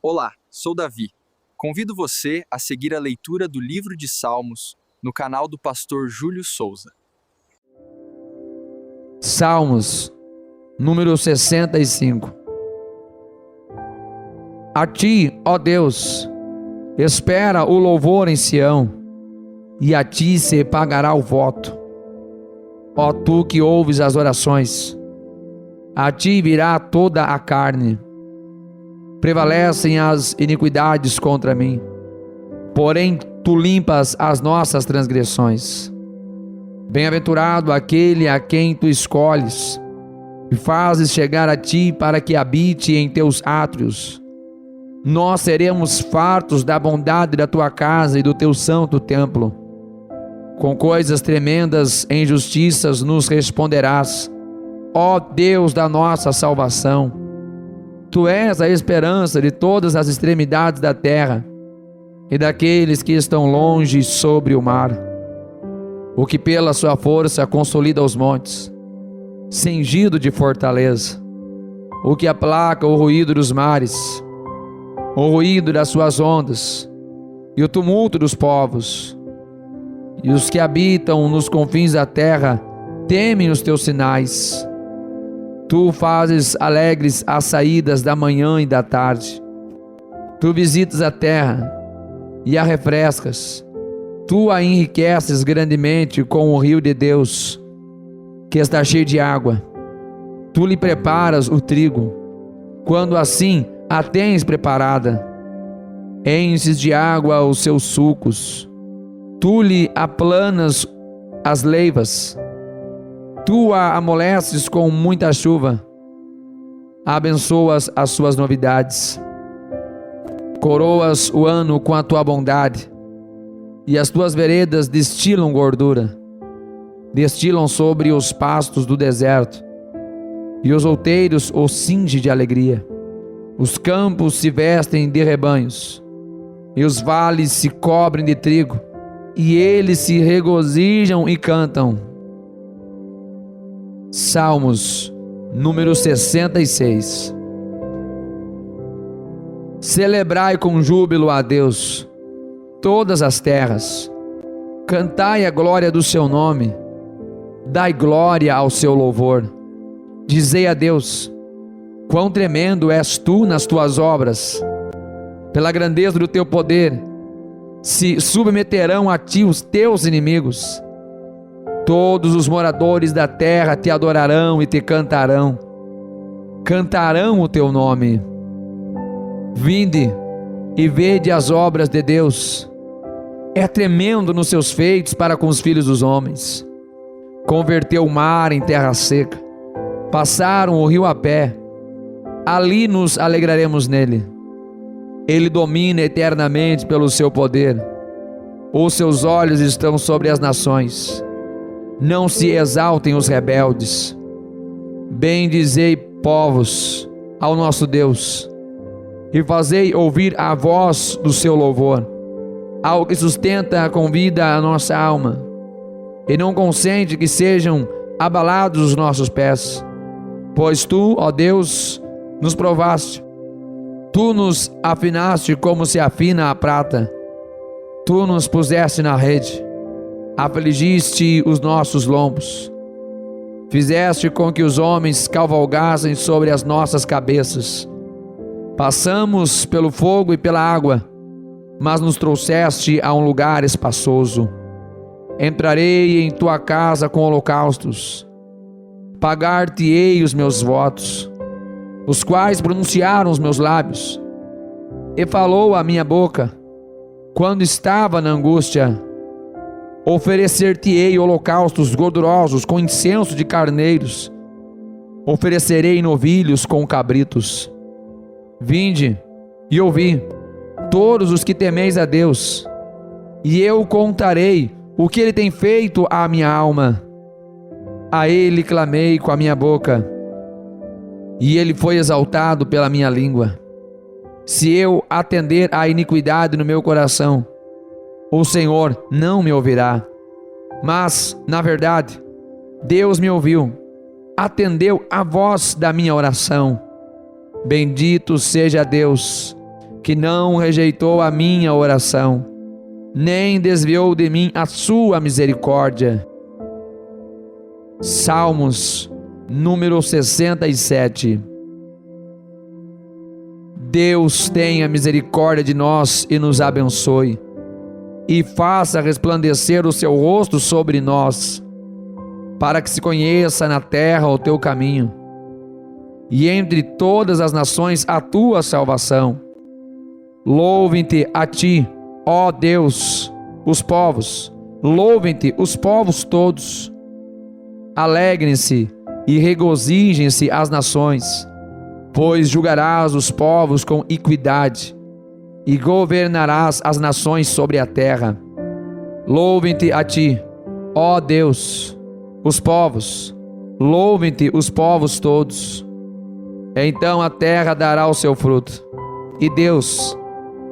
Olá, sou Davi. Convido você a seguir a leitura do livro de Salmos no canal do pastor Júlio Souza. Salmos, número 65. A ti, ó Deus, espera o louvor em Sião, e a ti se pagará o voto. Ó tu que ouves as orações, a ti virá toda a carne. Prevalecem as iniquidades contra mim, porém tu limpas as nossas transgressões. Bem-aventurado aquele a quem tu escolhes e fazes chegar a ti para que habite em teus átrios. Nós seremos fartos da bondade da tua casa e do teu santo templo. Com coisas tremendas em justiças nos responderás, ó Deus da nossa salvação. Tu és a esperança de todas as extremidades da terra e daqueles que estão longe sobre o mar. O que pela sua força consolida os montes, cingido de fortaleza. O que aplaca o ruído dos mares, o ruído das suas ondas e o tumulto dos povos. E os que habitam nos confins da terra temem os teus sinais. Tu fazes alegres as saídas da manhã e da tarde. Tu visitas a terra e a refrescas. Tu a enriqueces grandemente com o rio de Deus, que está cheio de água. Tu lhe preparas o trigo, quando assim a tens preparada. Enches de água os seus sulcos. Tu lhe aplanas as leivas. Tu a amoleces com muita chuva, abençoas as suas novidades, coroas o ano com a tua bondade, e as tuas veredas destilam gordura, destilam sobre os pastos do deserto, e os outeiros os cinge de alegria. Os campos se vestem de rebanhos, e os vales se cobrem de trigo, e eles se regozijam e cantam. Salmos, número 66. Celebrai com júbilo a Deus, todas as terras. Cantai a glória do seu nome. Dai glória ao seu louvor. Dizei a Deus, quão tremendo és tu nas tuas obras. Pela grandeza do teu poder, se submeterão a ti os teus inimigos. Todos os moradores da terra te adorarão e te cantarão. Cantarão o teu nome. Vinde e vede as obras de Deus. É tremendo nos seus feitos para com os filhos dos homens. Converteu o mar em terra seca. Passaram o rio a pé. Ali nos alegraremos nele. Ele domina eternamente pelo seu poder. Os seus olhos estão sobre as nações. Não se exaltem os rebeldes. Bendizei, povos, ao nosso Deus, e fazei ouvir a voz do seu louvor, ao que sustenta com vida a nossa alma, e não consente que sejam abalados os nossos pés. Pois tu, ó Deus, nos provaste, tu nos afinaste como se afina a prata, tu nos puseste na rede, afligiste os nossos lombos, fizeste com que os homens cavalgassem sobre as nossas cabeças. Passamos pelo fogo e pela água, mas nos trouxeste a um lugar espaçoso. Entrarei em tua casa com holocaustos, pagar-te-ei os meus votos, os quais pronunciaram os meus lábios, e falou a minha boca, quando estava na angústia. Oferecer-te-ei holocaustos gordurosos com incenso de carneiros. Oferecerei novilhos com cabritos. Vinde e ouvi, todos os que temeis a Deus, e eu contarei o que ele tem feito à minha alma. A ele clamei com a minha boca, e ele foi exaltado pela minha língua. Se eu atender à iniquidade no meu coração, o Senhor não me ouvirá. Mas, na verdade, Deus me ouviu, atendeu a voz da minha oração. Bendito seja Deus, que não rejeitou a minha oração, nem desviou de mim a sua misericórdia. Salmos número 67. Deus tenha misericórdia de nós e nos abençoe, e faça resplandecer o seu rosto sobre nós, para que se conheça na terra o teu caminho, e entre todas as nações a tua salvação. Louvem-te a ti, ó Deus, os povos, louvem-te os povos todos. Alegrem-se e regozijem-se as nações, pois julgarás os povos com equidade e governarás as nações sobre a terra. Louvem-te a ti, ó Deus, os povos, louvem-te os povos todos. Então a terra dará o seu fruto, e Deus,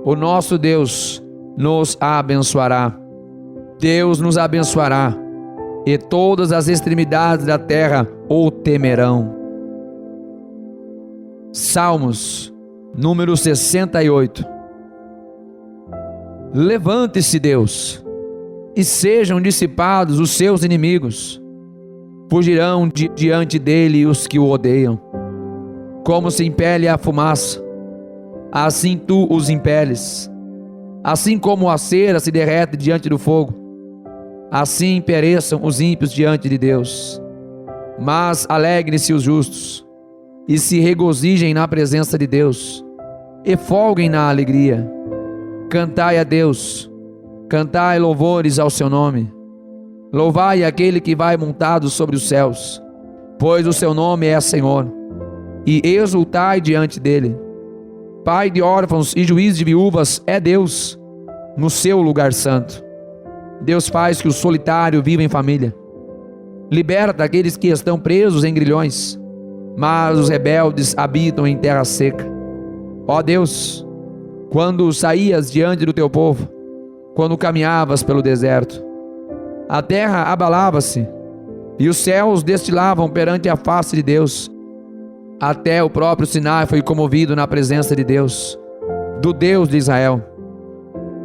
o nosso Deus, nos abençoará. Deus nos abençoará, e todas as extremidades da terra o temerão. Salmos número 68. Levante-se, Deus, e sejam dissipados os seus inimigos. Fugirão diante dele os que o odeiam. Como se impele a fumaça, assim tu os impeles. Assim como a cera se derrete diante do fogo, assim pereçam os ímpios diante de Deus. Mas alegrem-se os justos, e se regozijem na presença de Deus, e folguem na alegria. Cantai a Deus, cantai louvores ao seu nome. Louvai aquele que vai montado sobre os céus, pois o seu nome é Senhor, e exultai diante dele. Pai de órfãos e juiz de viúvas é Deus, no seu lugar santo. Deus faz que o solitário viva em família. Liberta aqueles que estão presos em grilhões, mas os rebeldes habitam em terra seca. Ó Deus, quando saías diante do teu povo, quando caminhavas pelo deserto, a terra abalava-se, e os céus destilavam perante a face de Deus. Até o próprio Sinai foi comovido na presença de Deus, do Deus de Israel.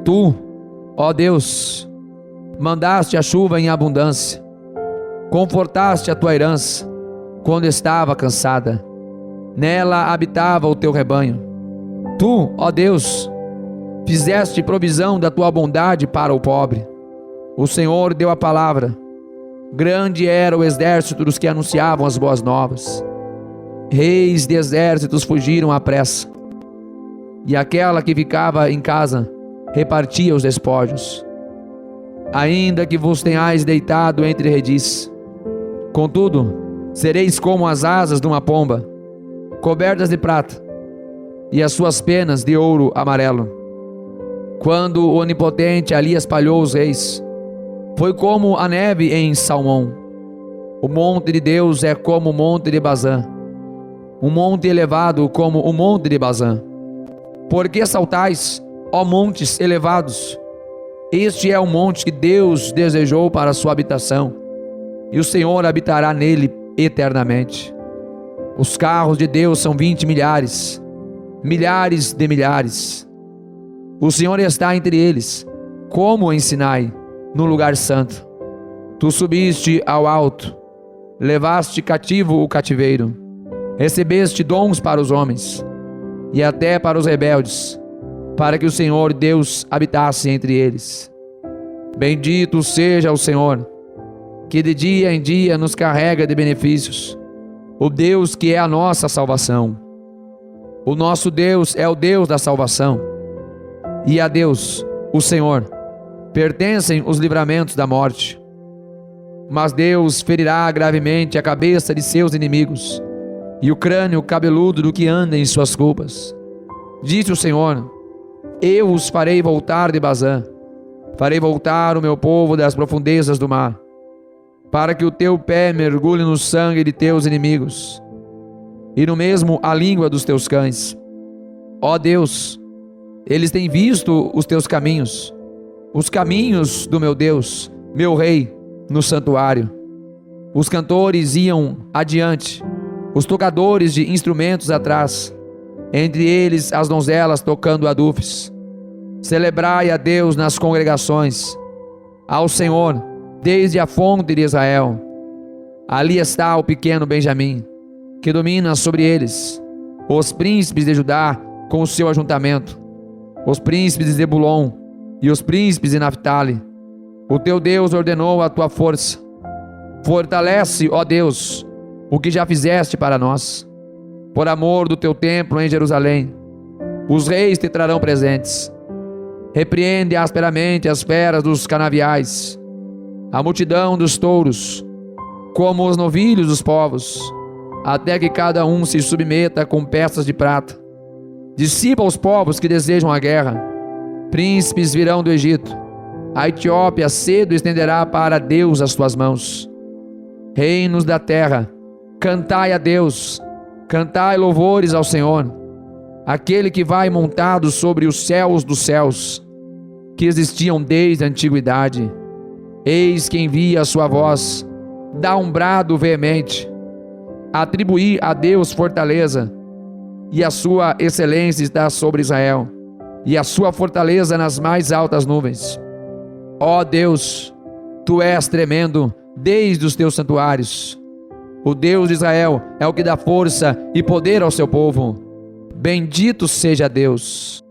Tu, ó Deus, mandaste a chuva em abundância, confortaste a tua herança quando estava cansada. Nela habitava o teu rebanho. Tu, ó Deus, fizeste provisão da tua bondade para o pobre. O Senhor deu a palavra. Grande era o exército dos que anunciavam as boas novas. Reis de exércitos fugiram à pressa, e aquela que ficava em casa repartia os despojos. Ainda que vos tenhais deitado entre redis, contudo, sereis como as asas de uma pomba, cobertas de prata, e as suas penas de ouro amarelo. Quando o Onipotente ali espalhou os reis, foi como a neve em Salmão. O monte de Deus é como o monte de Bazã, um monte elevado como o monte de Bazã. Por que saltais, ó montes elevados? Este é o monte que Deus desejou para a sua habitação, e o Senhor habitará nele eternamente. Os carros de Deus são 20 milhares, milhares de milhares. O Senhor está entre eles, como em Sinai, no lugar santo. Tu subiste ao alto, levaste cativo o cativeiro, recebeste dons para os homens, e até para os rebeldes, para que o Senhor Deus habitasse entre eles. Bendito seja o Senhor, que de dia em dia nos carrega de benefícios, o Deus que é a nossa salvação. O nosso Deus é o Deus da salvação, e a Deus, o Senhor, pertencem os livramentos da morte. Mas Deus ferirá gravemente a cabeça de seus inimigos, e o crânio cabeludo do que anda em suas culpas. Disse o Senhor: eu os farei voltar de Bazã, farei voltar o meu povo das profundezas do mar, para que o teu pé mergulhe no sangue de teus inimigos, e no mesmo a língua dos teus cães. Ó Deus, eles têm visto os teus caminhos, os caminhos do meu Deus, meu Rei, no santuário. Os cantores iam adiante, os tocadores de instrumentos atrás, entre eles as donzelas tocando adufes. Celebrai a Deus nas congregações, ao Senhor, desde a fonte de Israel. Ali está o pequeno Benjamim, que domina sobre eles, os príncipes de Judá com o seu ajuntamento, os príncipes de Zebulon e os príncipes de Naphtali. O teu Deus ordenou a tua força. Fortalece, ó Deus, o que já fizeste para nós. Por amor do teu templo em Jerusalém, os reis te trarão presentes. Repreende asperamente as feras dos canaviais, a multidão dos touros, como os novilhos dos povos, até que cada um se submeta com peças de prata. Dissipa os povos que desejam a guerra. Príncipes virão do Egito. A Etiópia cedo estenderá para Deus as suas mãos. Reinos da terra, cantai a Deus, cantai louvores ao Senhor, aquele que vai montado sobre os céus dos céus, que existiam desde a antiguidade. Eis que envia a sua voz, dá um brado veemente. Atribuí a Deus fortaleza, e a sua excelência está sobre Israel, e a sua fortaleza nas mais altas nuvens. Ó Deus, tu és tremendo desde os teus santuários. O Deus de Israel é o que dá força e poder ao seu povo. Bendito seja Deus.